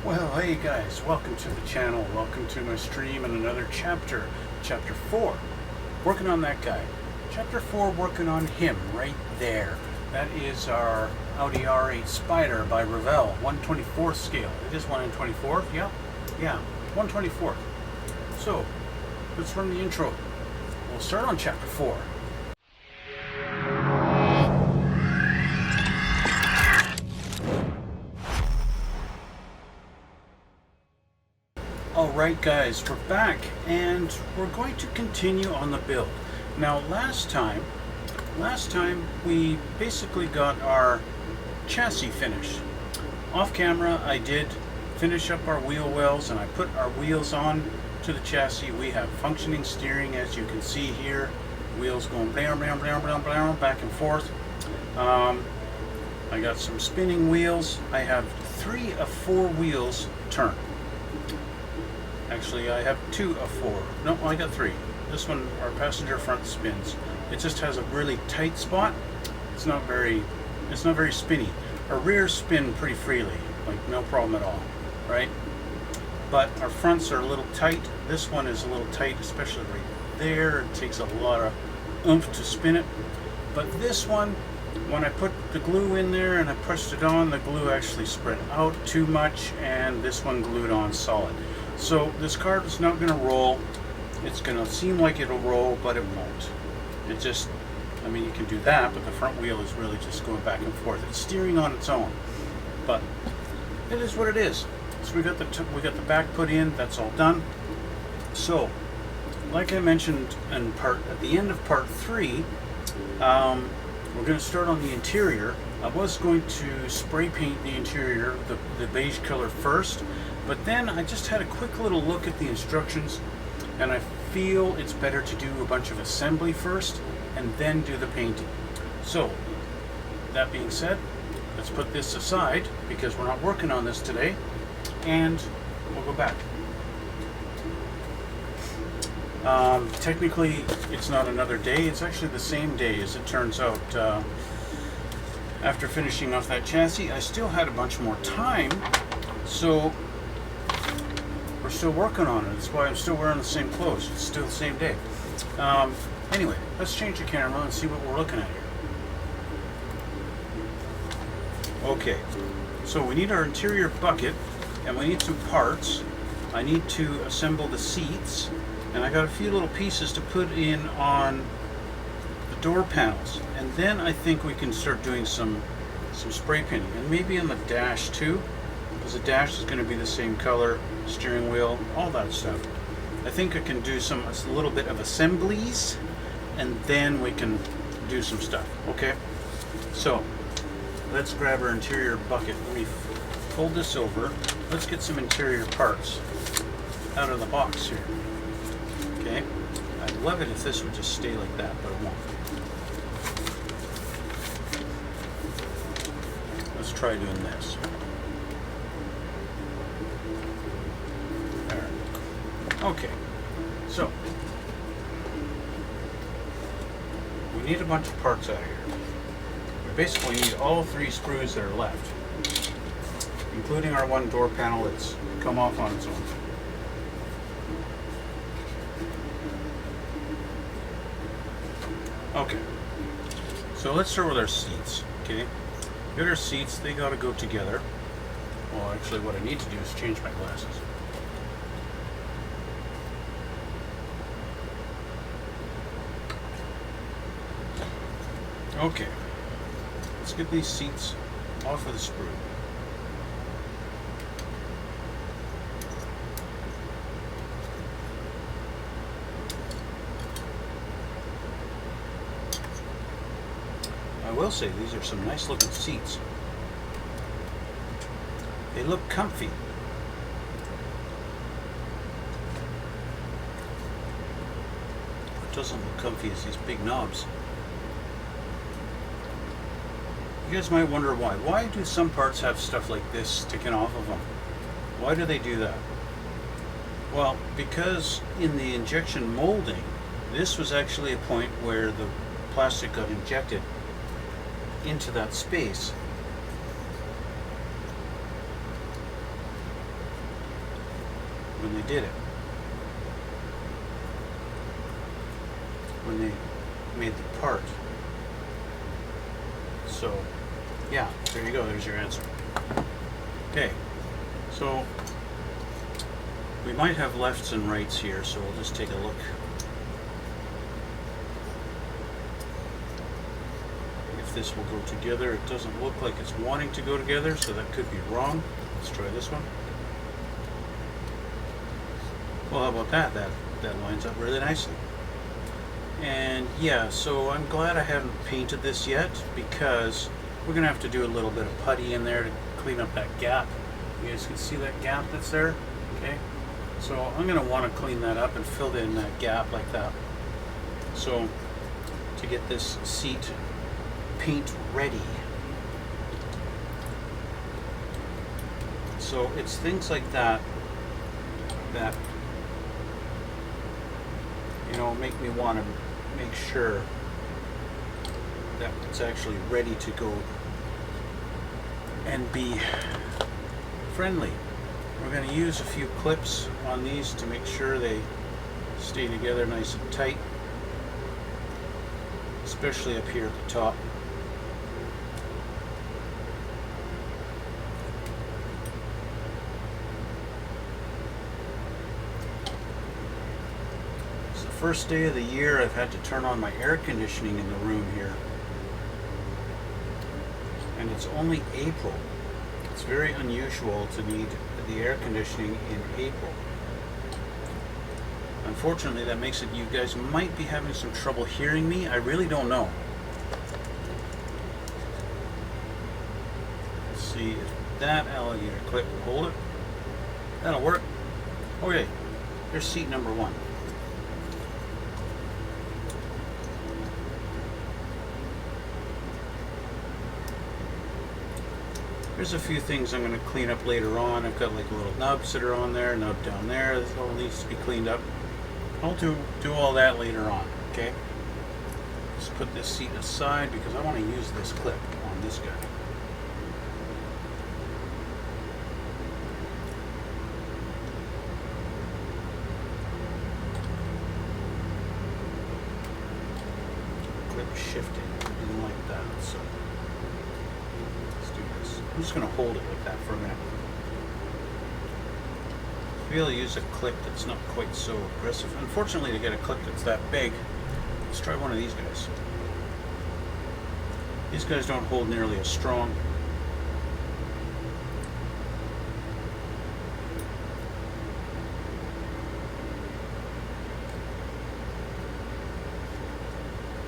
Well, hey guys, welcome to the channel. Welcome to my stream and another chapter. Chapter 4. Working on that guy. Chapter 4, working on him right there. That is our Audi R8 Spyder by Revell, 1/24th scale. It is 1 1/24th, yeah, 1/24th. So, let's run the intro. We'll start on chapter 4. Alright guys, we're back and we're going to continue on the build. Now last time we basically got our chassis finished. Off camera I did finish up our wheel wells and I put our wheels on to the chassis. We have functioning steering, as you can see here. Wheels going blam blam blam blam blam back and forth. I got some spinning wheels. I have 3 of 4 wheels turn. Actually, I have 2 of 4. No, I got 3. This one, our passenger front spins. It just has a really tight spot. It's not very spinny. Our rears spin pretty freely, like no problem at all, right? But our fronts are a little tight. This one is a little tight, especially right there. It takes a lot of oomph to spin it. But this one, when I put the glue in there and I pushed it on, the glue actually spread out too much, and this one glued on solid. So this car is not going to roll. It's going to seem like it'll roll, but it won't. It just, I mean, you can do that, but the front wheel is really just going back and forth. It's steering on its own, but it is what it is. So we got the back put in. That's all done. So, like I mentioned at the end of part 3, we're going to start on the interior. I was going to spray paint the interior, the beige color first. But then I just had a quick little look at the instructions and I feel it's better to do a bunch of assembly first and then do the painting. So, that being said, let's put this aside because we're not working on this today and we'll go back. Technically, it's not another day, it's actually the same day as it turns out. After finishing off that chassis, I still had a bunch more time, so we're still working on it. That's why I'm still wearing the same clothes. It's still the same day. Anyway, let's change the camera and see what we're looking at here. Okay, so we need our interior bucket and we need some parts. I need to assemble the seats and I got a few little pieces to put in on the door panels, and then I think we can start doing some spray painting, and maybe on the dash too, because the dash is going to be the same color, steering wheel, all that stuff. I think I can do a little bit of assemblies and then we can do some stuff. Okay, so let's grab our interior bucket. Let me fold this over. Let's get some interior parts out of the box here. Okay, I'd love it if this would just stay like that, but it won't. Let's try doing this. Okay, so we need a bunch of parts out of here. We basically need all 3 screws that are left, including our one door panel that's come off on its own. Okay, so let's start with our seats. Okay, get our seats, they got to go together. Well, actually what I need to do is change my glasses. Okay, let's get these seats off of the sprue. I will say these are some nice looking seats. They look comfy. What doesn't look comfy is these big knobs. You guys might wonder why. Why do some parts have stuff like this sticking off of them? Why do they do that? Well, because in the injection molding, this was actually a point where the plastic got injected into that space when they did it. When they made the part. So, yeah, there you go. There's your answer. Okay, so we might have lefts and rights here, so we'll just take a look. If this will go together, it doesn't look like it's wanting to go together, so that could be wrong. Let's try this one. Well, how about that? That lines up really nicely. And yeah, so I'm glad I haven't painted this yet, because we're gonna have to do a little bit of putty in there to clean up that gap. You guys can see that gap that's there? Okay. So I'm gonna want to clean that up and fill in that gap like that. So to get this seat paint ready. So it's things like that that, you know, make me want to make sure that it's actually ready to go and be friendly. We're going to use a few clips on these to make sure they stay together nice and tight, especially up here at the top. It's the first day of the year I've had to turn on my air conditioning in the room here. And it's only April. It's very unusual to need the air conditioning in April. Unfortunately, that makes it, you guys might be having some trouble hearing me. I really don't know. Let's see if that alligator clip will hold it. That'll work. Okay, here's seat number 1. There's a few things I'm going to clean up later on. I've got like little nubs that are on there, nub down there. This all needs to be cleaned up. I'll do all that later on, okay? Just put this seat aside because I want to use this clip on this guy. Clip shifting, I didn't like that, so let's do this. I'm just going to hold it like that for a minute. Maybe I'll use a clip that's not quite so aggressive. Unfortunately, to get a clip that's that big, let's try one of these guys. These guys don't hold nearly as strong.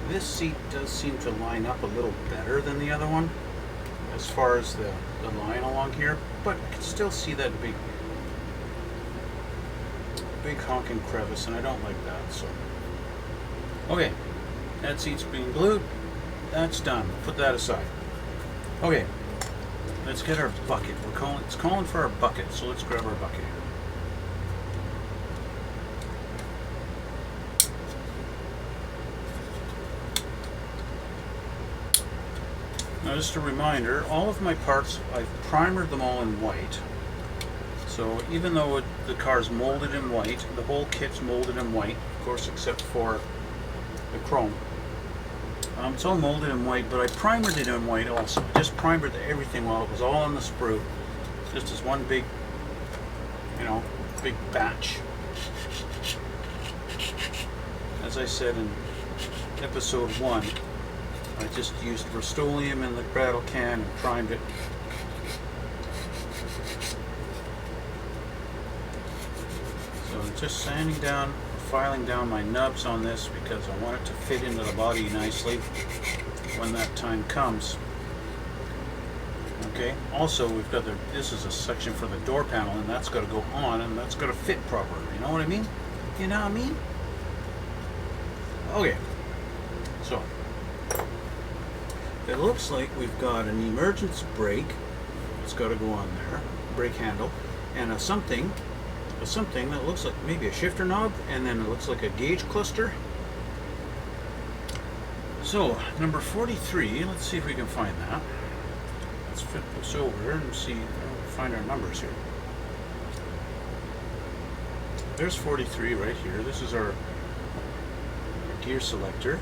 This seat does seem to line up a little better than the other one as far as the line along here, but you can still see that big honking crevice, and I don't like that. So okay, that seat's being glued. That's done. Put that aside. Okay, let's get our bucket. It's calling for our bucket, so let's grab our bucket here. Now, just a reminder, all of my parts, I've primered them all in white. So even though the car's molded in white, the whole kit's molded in white, of course, except for the chrome. It's all molded in white, but I primered it in white also. I just primered everything while it was all on the sprue, just as one big, you know, big batch. As I said in episode 1, I just used Rust-Oleum in the rattle can and primed it. So I'm just sanding down, filing down my nubs on this because I want it to fit into the body nicely when that time comes. Okay, also we've got this is a section for the door panel, and that's got to go on, and that's got to fit properly. You know what I mean? You know what I mean? Okay, so it looks like we've got an emergence brake. It's got to go on there, brake handle, and a something that looks like maybe a shifter knob, and then it looks like a gauge cluster. So number 43, let's see if we can find that. Let's flip this over and see, find our numbers here. There's 43 right here. This is our gear selector.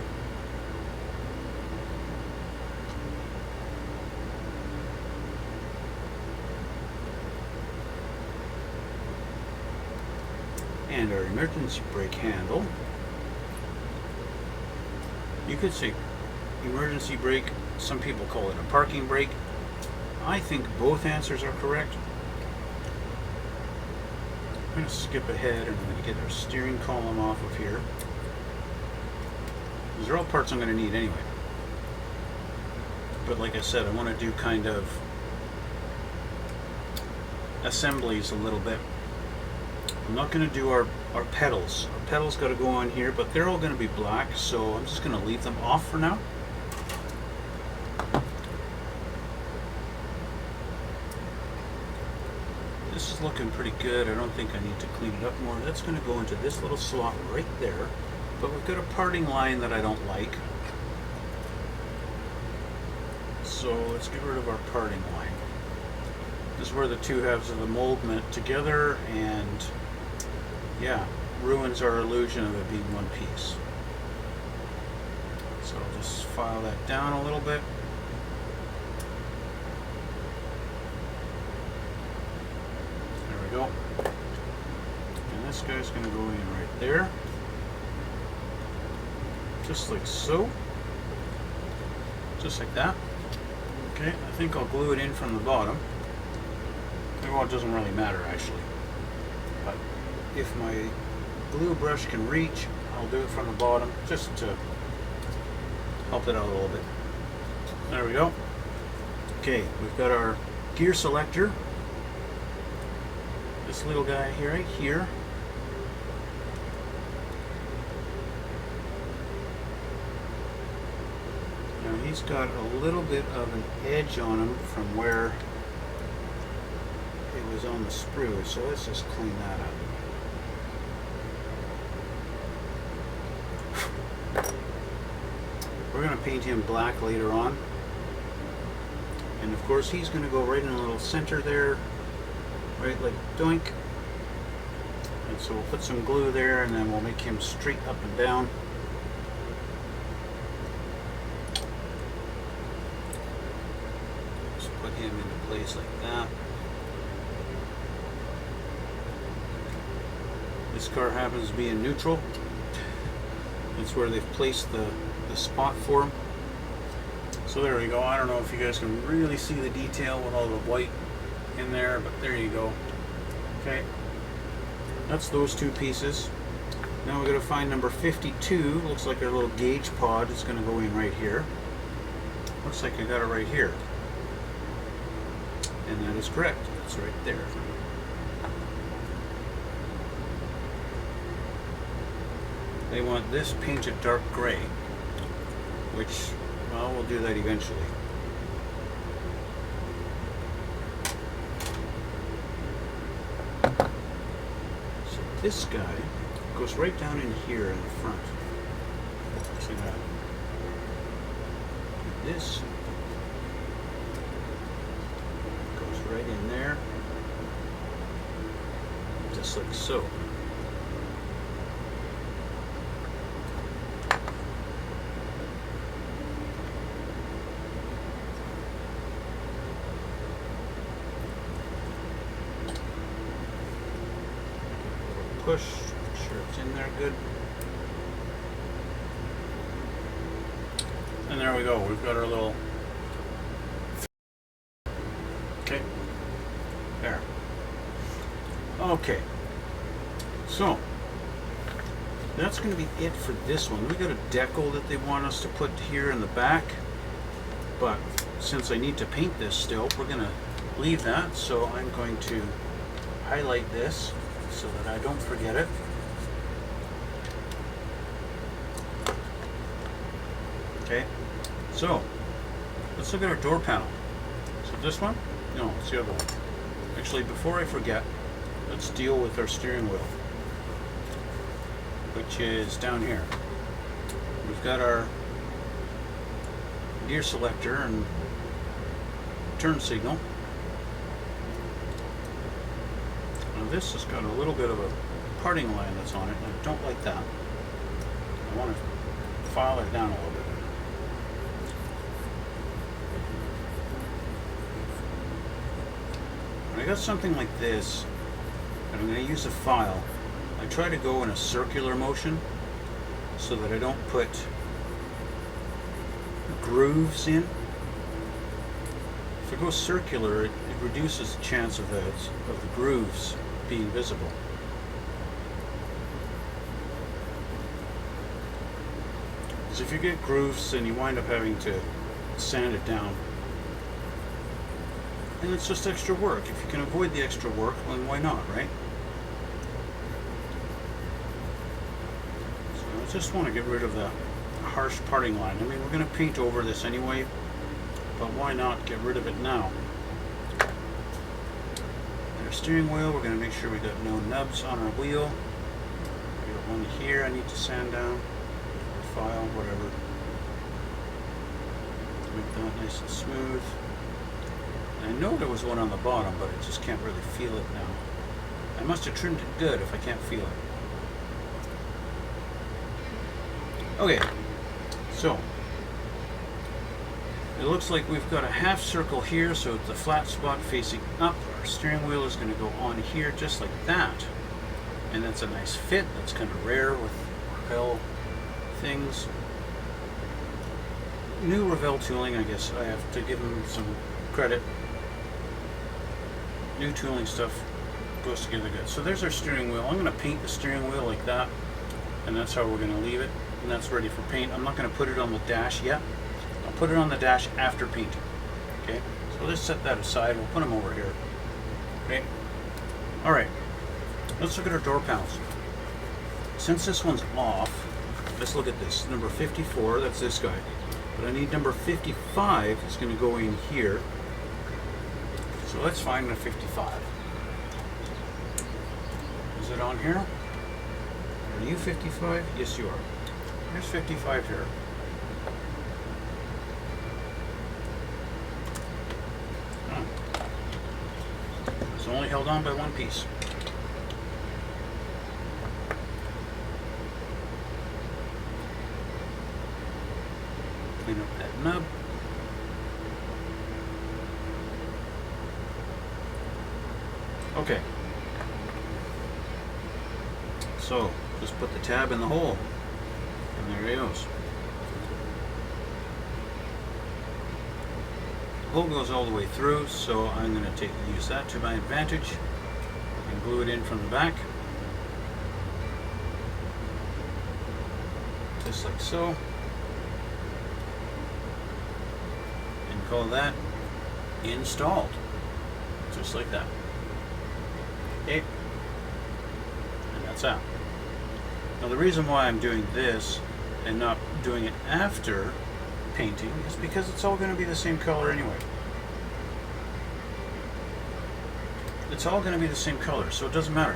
And our emergency brake handle. You could say emergency brake. Some people call it a parking brake. I think both answers are correct. I'm going to skip ahead and I'm going to get our steering column off of here. These are all parts I'm going to need anyway. But like I said, I want to do kind of assemblies a little bit. I'm not going to do our pedals. Our pedals got to go on here, but they're all going to be black, so I'm just going to leave them off for now. This is looking pretty good. I don't think I need to clean it up more. That's going to go into this little slot right there. But we've got a parting line that I don't like. So let's get rid of our parting line. This is where the two halves of the mold met together, and yeah, ruins our illusion of it being one piece. So I'll just file that down a little bit. Go. And this guy's going to go in right there, just like so, just like that. Okay, I think I'll glue it in from the bottom. Well, it doesn't really matter actually, but if my glue brush can reach, I'll do it from the bottom just to help it out a little bit. There we go. Okay, we've got our gear selector. This little guy here, right here. Now he's got a little bit of an edge on him from where it was on the sprue, so let's just clean that up. We're going to paint him black later on, and of course he's going to go right in the little center there. Right, like doink. And so we'll put some glue there, and then we'll make him straight up and down. Just put him into place like that. This car happens to be in neutral. That's where they've placed the spot for him. So there we go. I don't know if you guys can really see the detail with all the white in there, but there you go. Okay, that's those two pieces. Now we're going to find number 52. Looks like our little gauge pod is going to go in right here. Looks like I got it right here, and that is correct. It's right there. They want this painted dark gray, which, well, we'll do that eventually. This guy goes right down in here in the front. See that? This goes right in there, just like so. Push, make sure it's in there good. And there we go, we've got our little, okay, there. Okay, so that's going to be it for this one. We got a decal that they want us to put here in the back, but since I need to paint this still, we're going to leave that. So I'm going to highlight this so that I don't forget it. Okay, so let's look at our door panel. So this one? No, it's the other one. Actually, before I forget, let's deal with our steering wheel, which is down here. We've got our gear selector and turn signal. Now this has got a little bit of a parting line that's on it, and I don't like that. I want to file it down a little bit. When I got something like this, and I'm going to use a file, I try to go in a circular motion so that I don't put grooves in. If I go circular, it reduces the chance of the grooves being visible. Because if you get grooves, then you wind up having to sand it down. And it's just extra work. If you can avoid the extra work, then why not, right? So I just want to get rid of the harsh parting line. I mean, we're going to paint over this anyway, but why not get rid of it now? And our steering wheel, we're going to make sure we got no nubs on our wheel. We got one here I need to sand down, file, whatever. Make that nice and smooth. I know there was one on the bottom, but I just can't really feel it now. I must have trimmed it good if I can't feel it. Okay, so it looks like we've got a half circle here, so it's a flat spot facing up. Our steering wheel is going to go on here just like that. And that's a nice fit. That's kind of rare with Revell things. New Revell tooling, I guess I have to give them some credit. New tooling stuff goes together good. So there's our steering wheel. I'm going to paint the steering wheel like that, and that's how we're going to leave it, and that's ready for paint. I'm not going to put it on the dash yet. I'll put it on the dash after painting. Okay, so let's set that aside. We'll put them over here. Okay, all right, let's look at our door panels. Since this one's off, let's look at this. Number 54, that's this guy, but I need number 55. It's going to go in here. So let's find the 55. Is it on here? Are you 55? Yes, you are. Here's 55 here. Oh. It's only held on by one piece. Clean up that nub. Okay, so just put the tab in the hole, and there it goes. The hole goes all the way through, so I'm going to use that to my advantage and glue it in from the back, just like so, and call that installed, just like that. Okay, and that's out. Now the reason why I'm doing this and not doing it after painting is because it's all going to be the same color anyway. It's all going to be the same color, so it doesn't matter.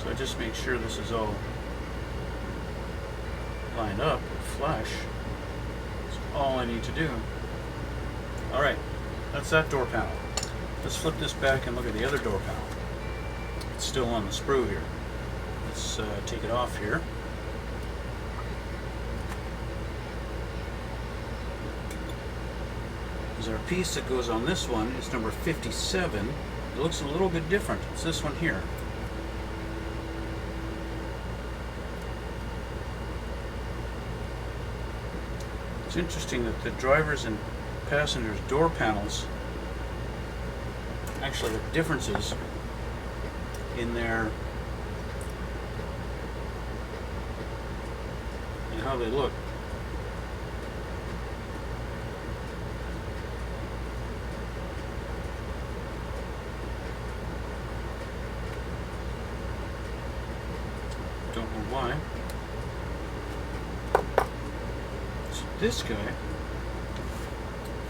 So I just make sure this is all lined up with flash. That's all I need to do. Alright. That's that door panel. Let's flip this back and look at the other door panel. It's still on the sprue here. Let's take it off here. Because our piece that goes on this one is number 57. It looks a little bit different. It's this one here. It's interesting that the drivers and passengers' door panels actually have differences in their and how they look. Don't know why. So this guy,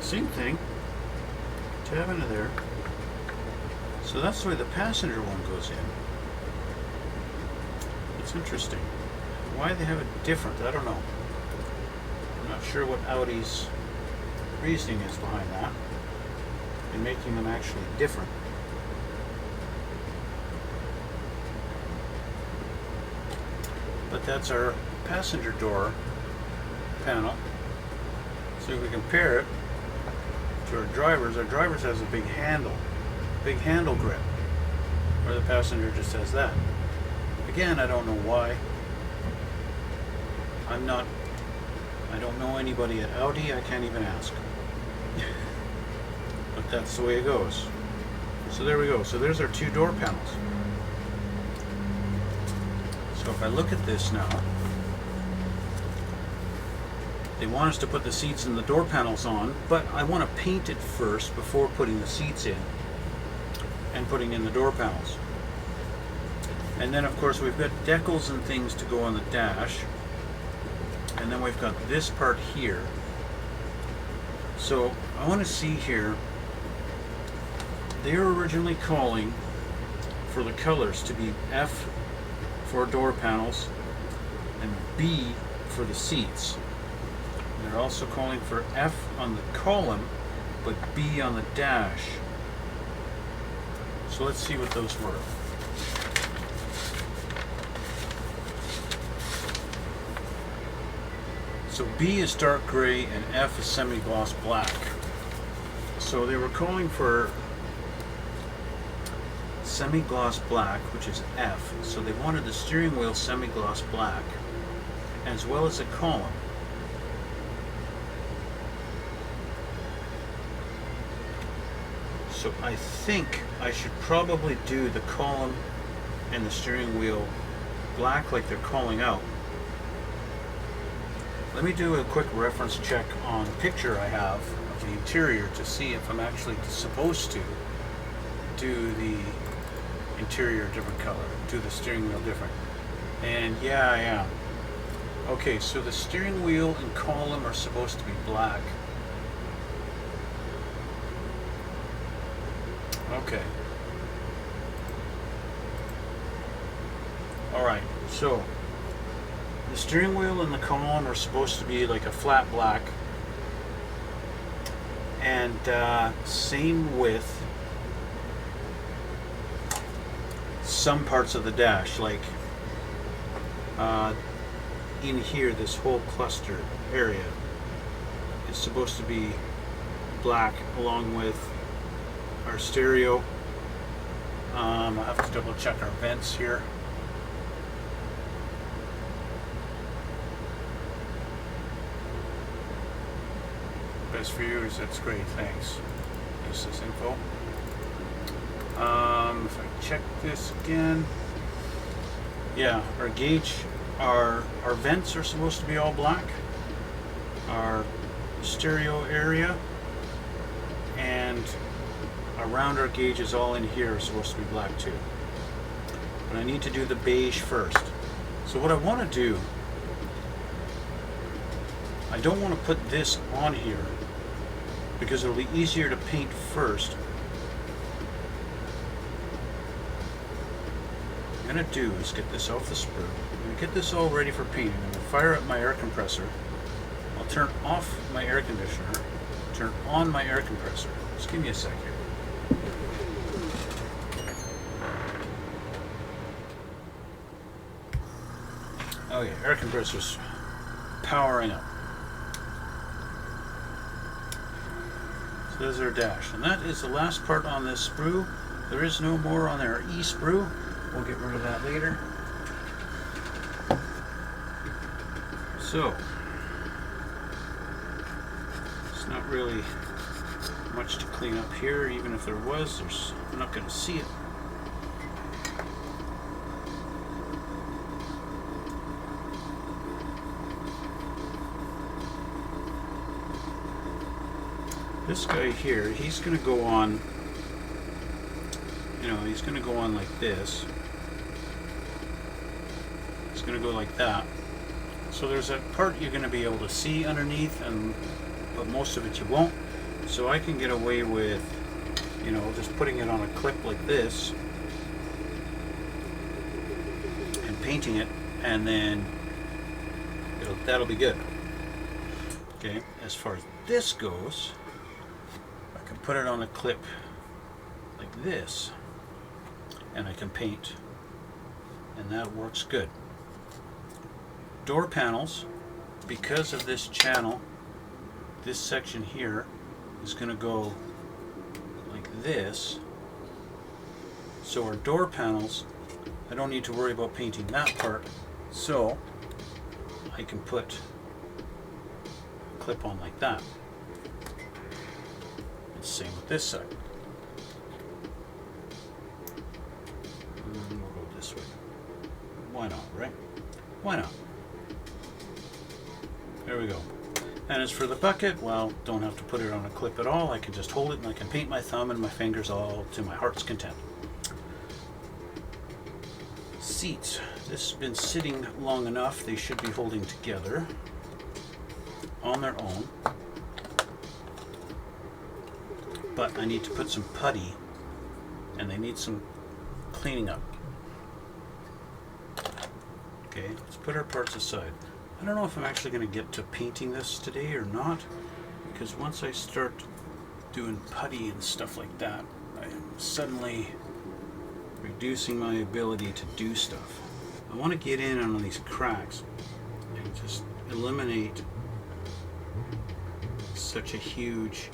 same thing. Tab into there. So that's the way the passenger one goes in. It's interesting. Why they have it different, I don't know. I'm not sure what Audi's reasoning is behind that in making them actually different. but that's our passenger door panel. So if we compare it to our driver's has a big handle grip, where the passenger just has that. Again, I don't know why. I don't know anybody at Audi, I can't even ask. But that's the way it goes. So there we go. So there's our two door panels. So if I look at this now, they want us to put the seats and the door panels on, but I want to paint it first before putting the seats in and putting in the door panels. And then of course we've got decals and things to go on the dash. And then we've got this part here. So I want to see here, they were originally calling for the colors to be F for door panels and B for the seats. They're also calling for F on the column, but B on the dash. So let's see what those were. So B is dark gray and F is semi-gloss black. So they were calling for semi-gloss black, which is F. So they wanted the steering wheel semi-gloss black, as well as a column. So I think I should probably do the column and the steering wheel black like they're calling out. Let me do a quick reference check on the picture I have of the interior to see if I'm actually supposed to do the interior different color, do the steering wheel different. And yeah, I am. Okay, so the steering wheel and column are supposed to be black. Okay. Alright, so the steering wheel and the column are supposed to be like a flat black, and same with some parts of the dash, like in here, this whole cluster area is supposed to be black, along with our stereo. I'll have to double check our vents here. Best for you is that's great, thanks. This is info. If I check this again, yeah, our gauge, our vents are supposed to be all black. Our stereo area and around our gauges all in here are supposed to be black too. But I need to do the beige first. So what I want to do, I don't want to put this on here because it'll be easier to paint first. What I'm going to do is get this off the sprue. I'm going to get this all ready for painting. I'm going to fire up my air compressor. I'll turn off my air conditioner, turn on my air compressor. Just give me a sec here. Oh yeah, air compressor's powering up. So there's our dash, and that is the last part on this sprue. There is no more on our E sprue. We'll get rid of that later. So it's not really much to clean up here. Even if there was, I'm not going to see it. This guy here, he's going to go on, you know, he's going to go on like this. It's going to go like that. So there's a part you're going to be able to see underneath, but most of it you won't. So I can get away with, you know, just putting it on a clip like this and painting it, and then that'll be good. Okay, as far as this goes, I can put it on a clip like this, and I can paint, and that works good. door panels, because of this channel, this section here is going to go like this. So our door panels, I don't need to worry about painting that part. So I can put a clip on like that. It's the same with this side. And we'll go this way. Why not, right? Why not? There we go. And as for the bucket, well, don't have to put it on a clip at all. I can just hold it and I can paint my thumb and my fingers all to my heart's content. Seats. This has been sitting long enough. They should be holding together on their own. But I need to put some putty and they need some cleaning up. Okay, let's put our parts aside. I don't know if I'm actually going to get to painting this today or not, because once I start doing putty and stuff like that, I'm suddenly reducing my ability to do stuff. I want to get in on these cracks and just eliminate such a huge...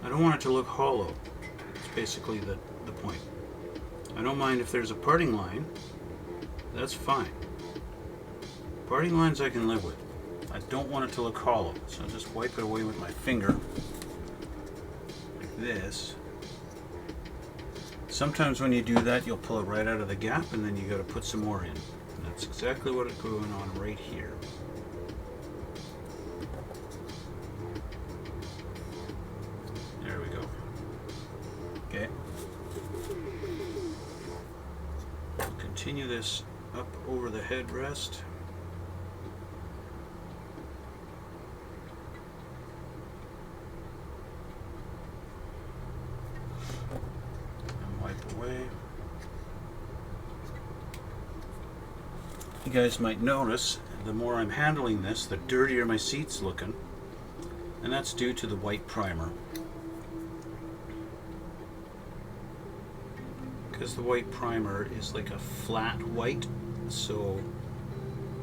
I don't want it to look hollow. It's basically the point. I don't mind if there's a parting line. That's fine. Parting lines I can live with. I don't want it to look hollow, so I'll just wipe it away with my finger like this. Sometimes when you do that, you'll pull it right out of the gap and then you got to put some more in. And that's exactly what is going on right here. There we go. Okay. I'll continue this up over the headrest. You guys might notice the more I'm handling this, the dirtier my seat's looking, and that's due to the white primer. Because the white primer is like a flat white, so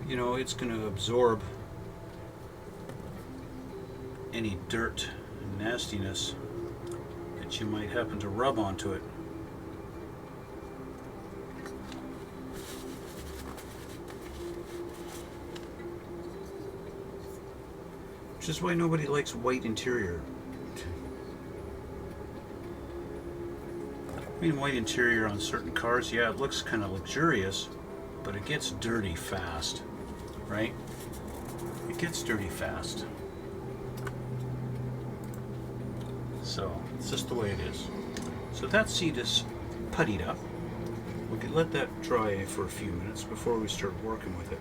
you know it's going to absorb any dirt and nastiness that you might happen to rub onto it. Which is why nobody likes white interior. I mean, white interior on certain cars, yeah, it looks kind of luxurious, but it gets dirty fast, right? It gets dirty fast. So, it's just the way it is. So that seat is puttied up. We can let that dry for a few minutes before we start working with it.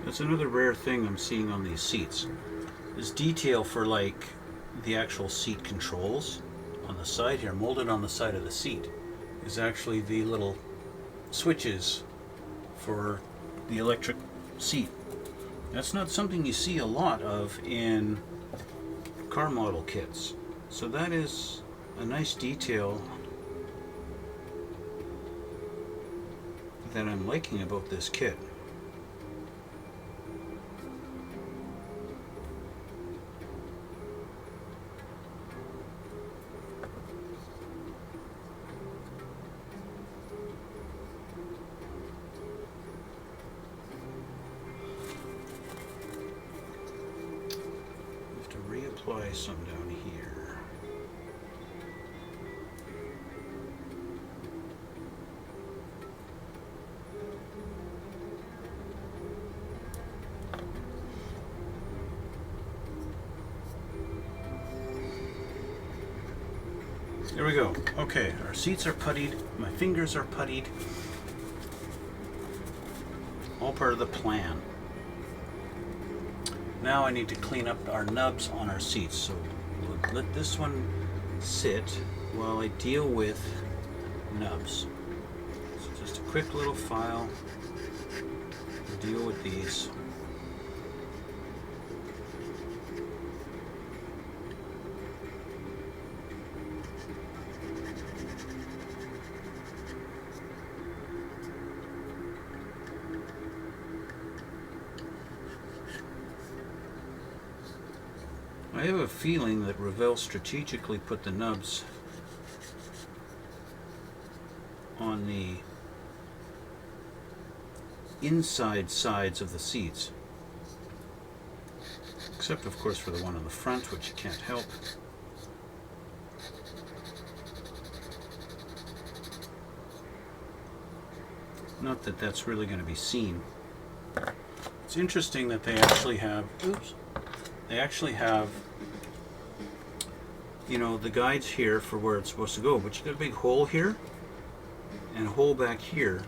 That's another rare thing I'm seeing on these seats. This detail for like the actual seat controls on the side here, molded on the side of the seat, is actually the little switches for the electric seat. That's not something you see a lot of in car model kits. So that is a nice detail that I'm liking about this kit. Apply some down here. There we go. Okay, our seats are puttied, my fingers are puttied. All part of the plan. Now I need to clean up our nubs on our seats. So we'll let this one sit while I deal with nubs. So just a quick little file. Deal with these. I have a feeling that Revell strategically put the nubs on the inside sides of the seats, except of course for the one on the front, which you can't help. Not that that's really going to be seen. It's interesting that they actually have, you know, the guides here for where it's supposed to go, but you got a big hole here and a hole back here,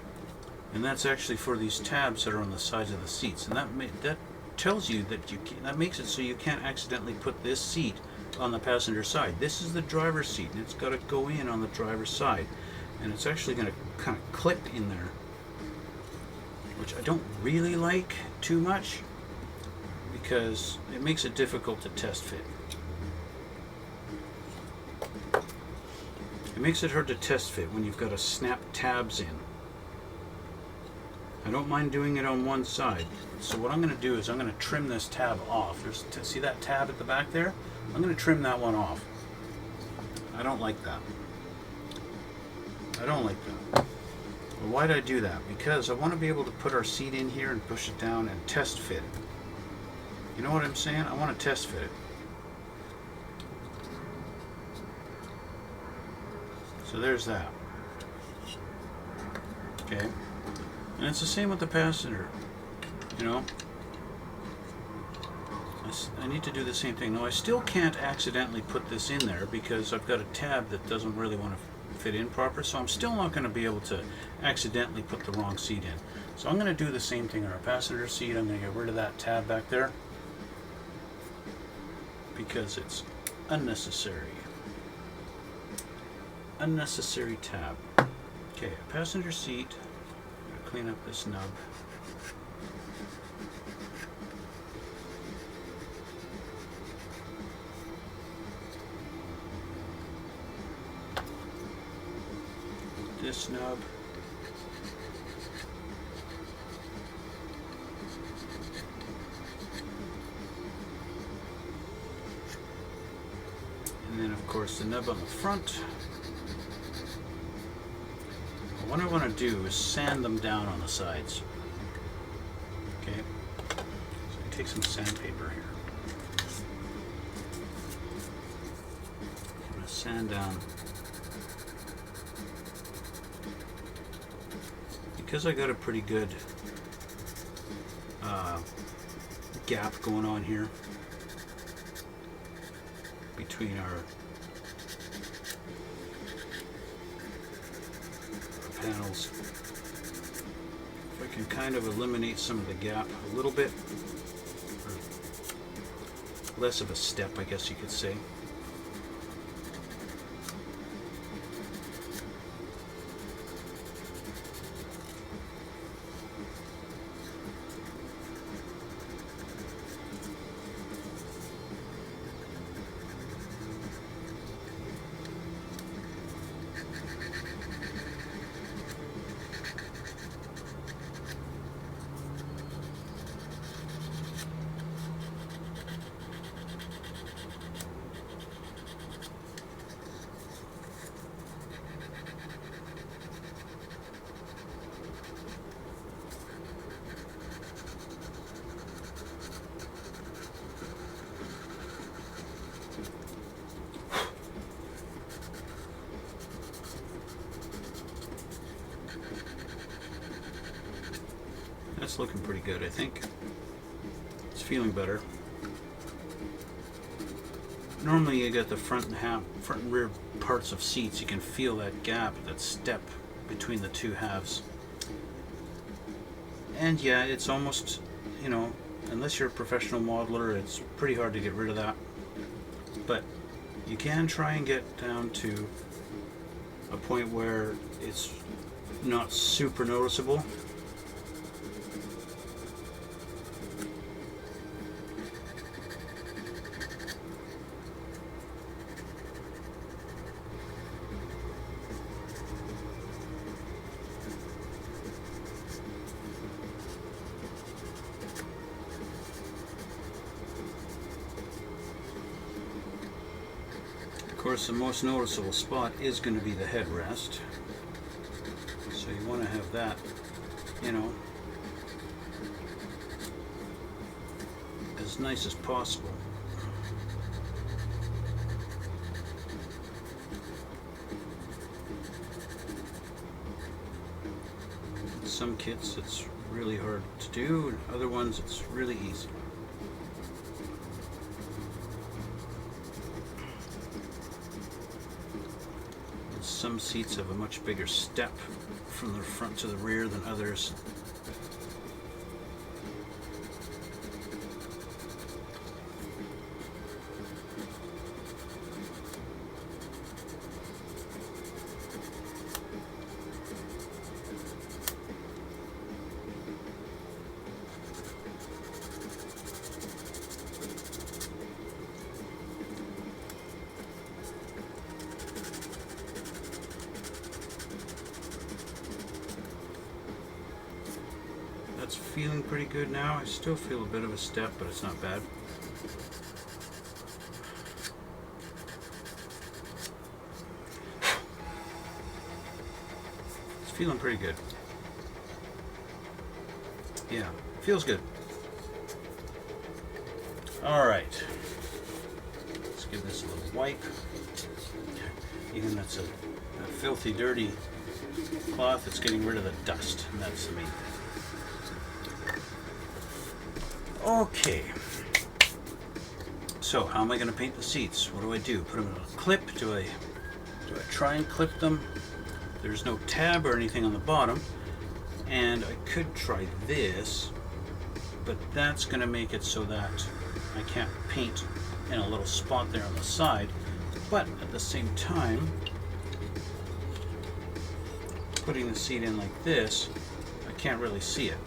and that's actually for these tabs that are on the sides of the seats, and that tells you that that makes it so you can't accidentally put this seat on the passenger side. This is the driver's seat, and it's got to go in on the driver's side, and it's actually going to kind of clip in there, which I don't really like too much because it makes it difficult to test fit. It makes it hard to test fit when you've got to snap tabs in. I don't mind doing it on one side. So what I'm going to do is I'm going to trim this tab off. See that tab at the back there? I'm going to trim that one off. I don't like that. I don't like that. Well, why did I do that? Because I want to be able to put our seat in here and push it down and test fit it. You know what I'm saying? I want to test fit it. So there's that. Okay. And it's the same with the passenger. You know? I need to do the same thing. Now I still can't accidentally put this in there because I've got a tab that doesn't really want to fit in proper, so I'm still not going to be able to accidentally put the wrong seat in. So I'm going to do the same thing on our passenger seat. I'm going to get rid of that tab back there because it's unnecessary. Unnecessary tab. Okay, passenger seat. I'm going to clean up this nub. This nub. And then of course the nub on the front. What I want to do is sand them down on the sides. Okay, so I take some sandpaper here. I'm going to sand down. Because I got a pretty good gap going on here between our panels. If I can kind of eliminate some of the gap a little bit, or less of a step, I guess you could say. That's looking pretty good, I think. It's feeling better. Normally you got the front and rear parts of seats, you can feel that gap, that step between the two halves. And yeah, it's almost, you know, unless you're a professional modeler, it's pretty hard to get rid of that. But you can try and get down to a point where it's not super noticeable. Of course, the most noticeable spot is going to be the headrest, so you want to have that, you know, as nice as possible. In some kits it's really hard to do, and other ones it's really easy. Some seats have a much bigger step from the front to the rear than others. That's feeling pretty good now. I still feel a bit of a step, but it's not bad. It's feeling pretty good. Yeah, feels good. Alright. Let's give this a little wipe. Even that's a filthy, dirty cloth, it's getting rid of the dust, and that's the main thing. Okay, so how am I going to paint the seats? What do I do? Put them in a clip? Do I try and clip them? There's no tab or anything on the bottom, and I could try this, but that's going to make it so that I can't paint in a little spot there on the side. But at the same time, putting the seat in like this, I can't really see it.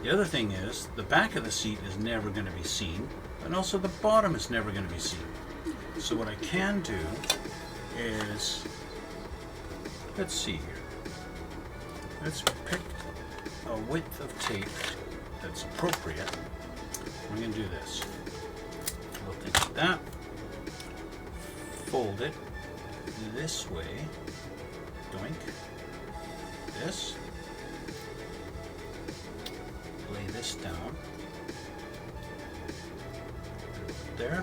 The other thing is, the back of the seat is never going to be seen, and also the bottom is never going to be seen. So what I can do is, let's see here. Let's pick a width of tape that's appropriate. I'm going to do this. A little thing like that. Fold it this way. Doink. This. Lay this down. There.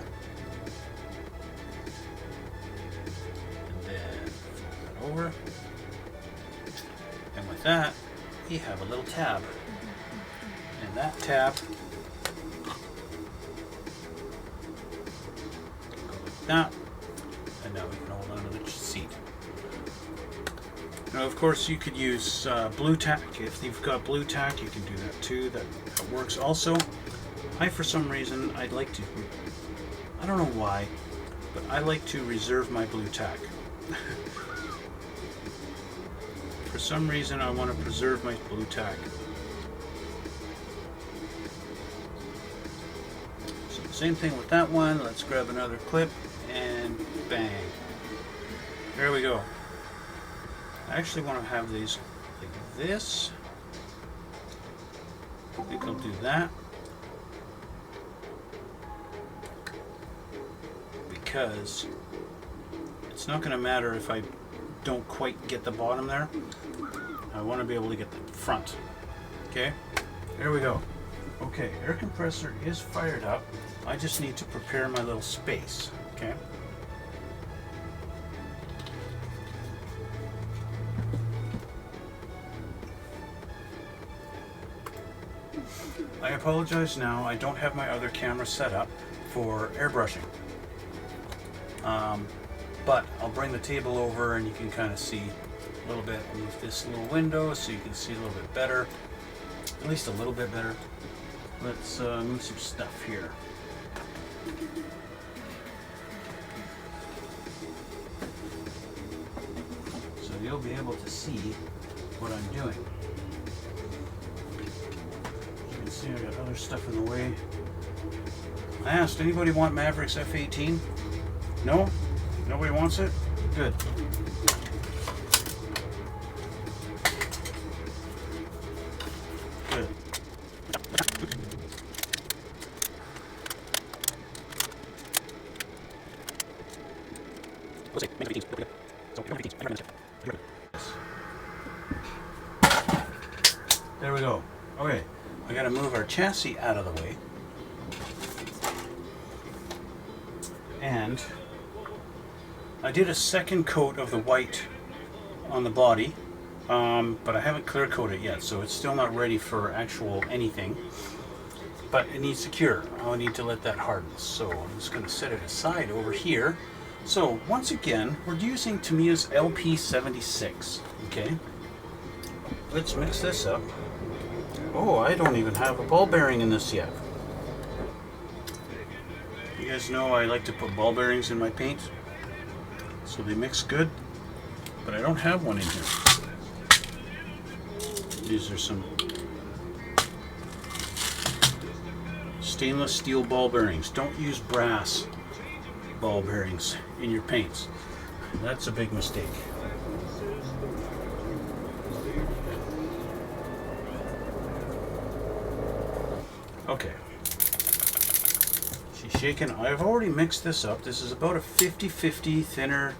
And then fold that over. And with that, we have a little tab. And that tab go like that. And now we can hold on to the seat. Now, of course, you could use blue tack. If you've got blue tack, you can do that too. That works also. For some reason, I don't know why, but I like to reserve my blue tack. For some reason, I want to preserve my blue tack. So same thing with that one. Let's grab another clip and bang. There we go. I actually want to have these like this. I think I'll do that. Because it's not going to matter if I don't quite get the bottom there. I want to be able to get the front. Okay, there we go. Okay, air compressor is fired up. I just need to prepare my little space. Okay. I apologize now, I don't have my other camera set up for airbrushing. But I'll bring the table over and you can kind of see a little bit. Move this little window so you can see a little bit better, at least a little bit better. let's move some stuff here. So you'll be able to see what I'm doing. You can see I got other stuff in the way. I asked, anybody want Mavericks F18? No? Nobody wants it? Good. Good. There we go. Okay, I gotta move our chassis out of the way. And I did a second coat of the white on the body, but I haven't clear coated it yet, so it's still not ready for actual anything. But it needs to cure. I'll need to let that harden. So I'm just going to set it aside over here. So once again, we're using Tamiya's LP76. Okay, let's mix this up. Oh, I don't even have a ball bearing in this yet. You guys know I like to put ball bearings in my paint, so they mix good, but I don't have one in here. These are some stainless steel ball bearings. Don't use brass ball bearings in your paints. That's a big mistake. Okay. She's shaken. I've already mixed this up. This is about a 50-50 thinner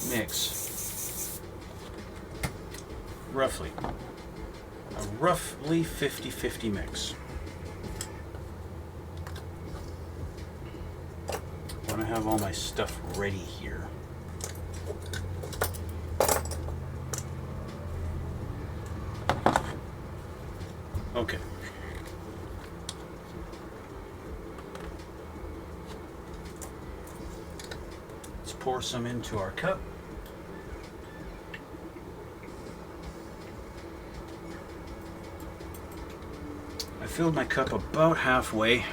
mix. Roughly. A roughly 50-50 mix. When I have all my stuff ready here. Okay. Let's pour some into our cup. I filled my cup about halfway.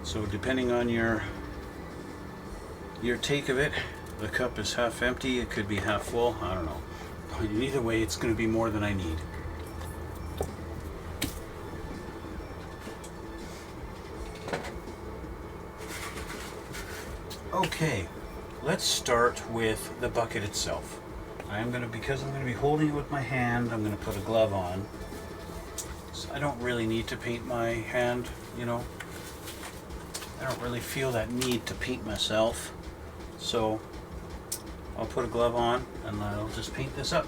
So depending on your take of it, the cup is half empty, it could be half full, I don't know. Either way, it's going to be more than I need. Okay, let's start with the bucket itself. Because I'm going to be holding it with my hand, I'm going to put a glove on. So I don't really need to paint my hand, you know. I don't really feel that need to paint myself. So I'll put a glove on and I'll just paint this up.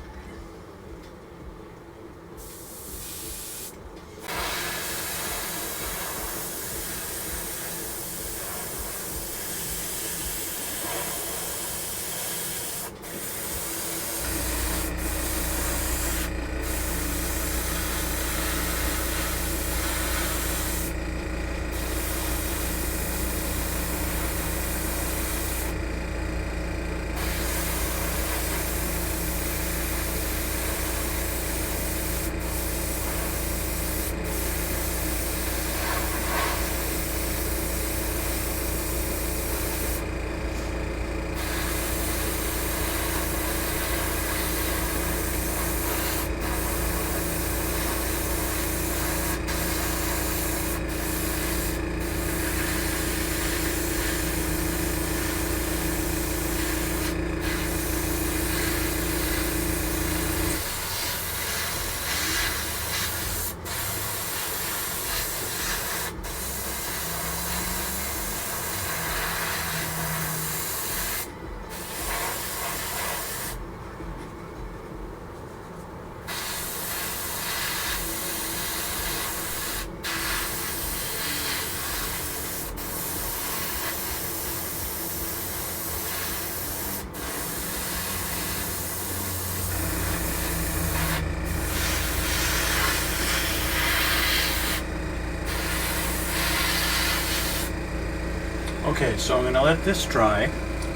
Okay, so I'm going to let this dry.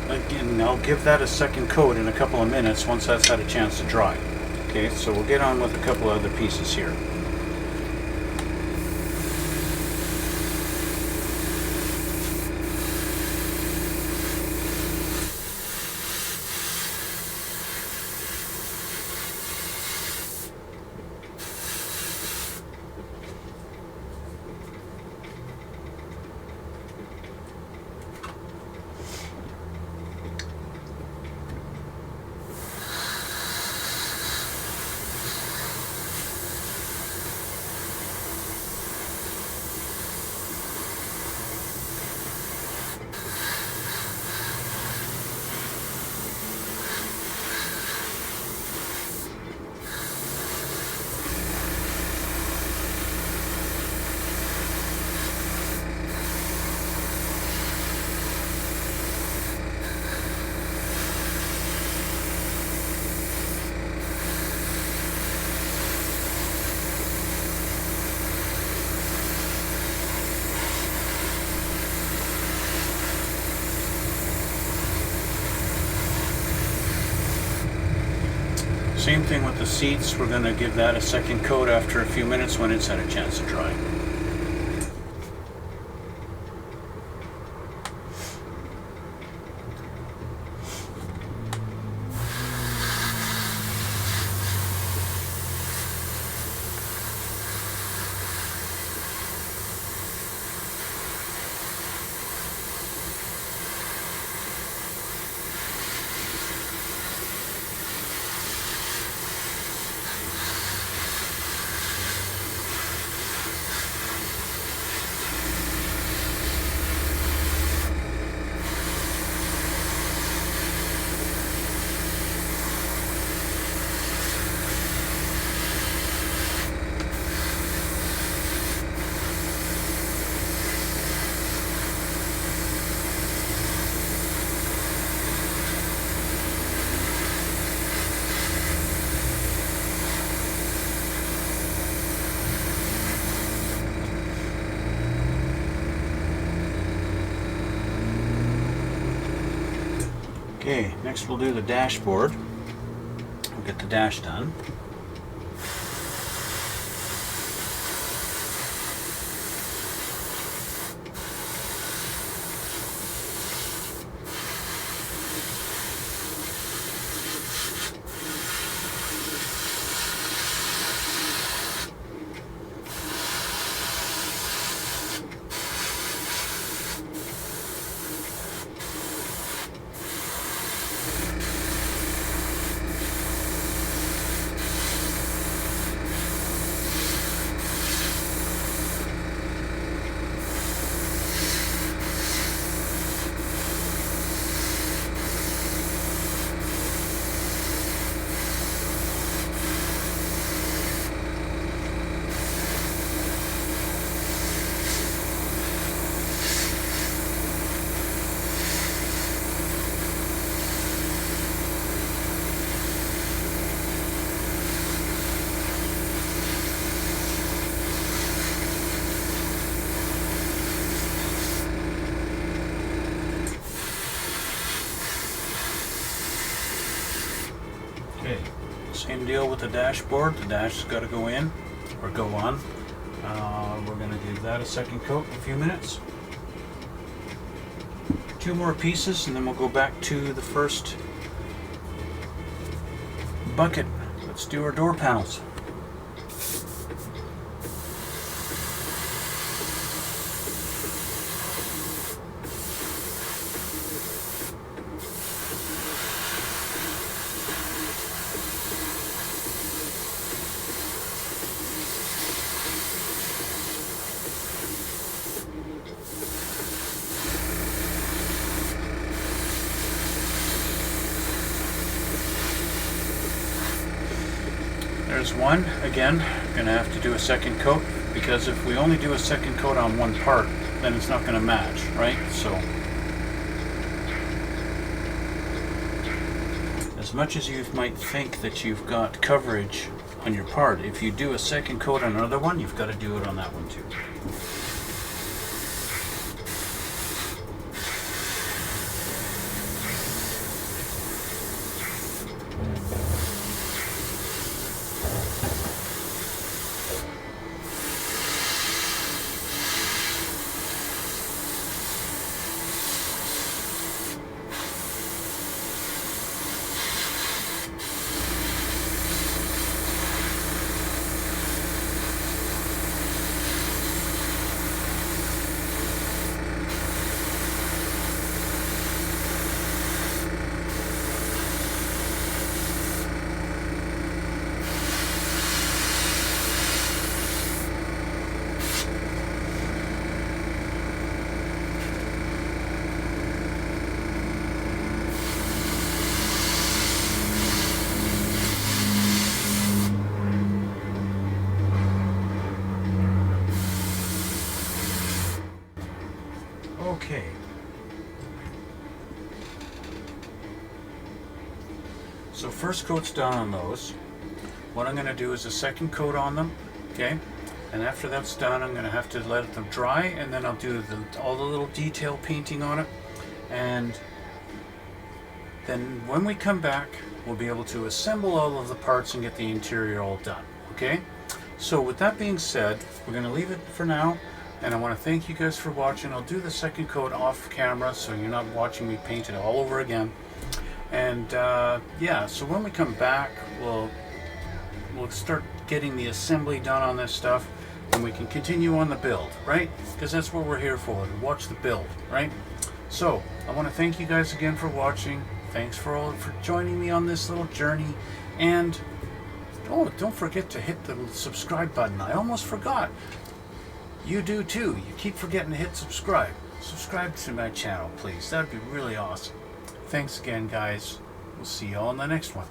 Again, I'll give that a second coat in a couple of minutes once that's had a chance to dry. Okay, so we'll get on with a couple other pieces here. Same thing with the seats. We're going to give that a second coat after a few minutes when it's had a chance to dry. Okay, next we'll do the dashboard. We'll get the dash done. Okay, same deal with the dashboard. The dash has got to go in or go on. We're going to give that a second coat in a few minutes. Two more pieces and then we'll go back to the first bucket. Let's do our door panels. There's one. Again, going to have to do a second coat because if we only do a second coat on one part, then it's not going to match, right? So, as much as you might think that you've got coverage on your part, if you do a second coat on another one, you've got to do it on that one too. So first coat's done on those. What I'm going to do is a second coat on them, okay? And after that's done, I'm going to have to let them dry, and then I'll do all the little detail painting on it. And then when we come back, we'll be able to assemble all of the parts and get the interior all done, okay? So with that being said, we're going to leave it for now, and I want to thank you guys for watching. I'll do the second coat off camera so you're not watching me paint it all over again. And yeah, so when we come back, we'll start getting the assembly done on this stuff, and we can continue on the build, right? Because that's what we're here for, to watch the build, right? So I want to thank you guys again for watching. Thanks for joining me on this little journey. And oh, don't forget to hit the subscribe button. I almost forgot. You do too. You keep forgetting to hit subscribe. Subscribe to my channel, please. That'd be really awesome. Thanks again, guys. We'll see you all in the next one.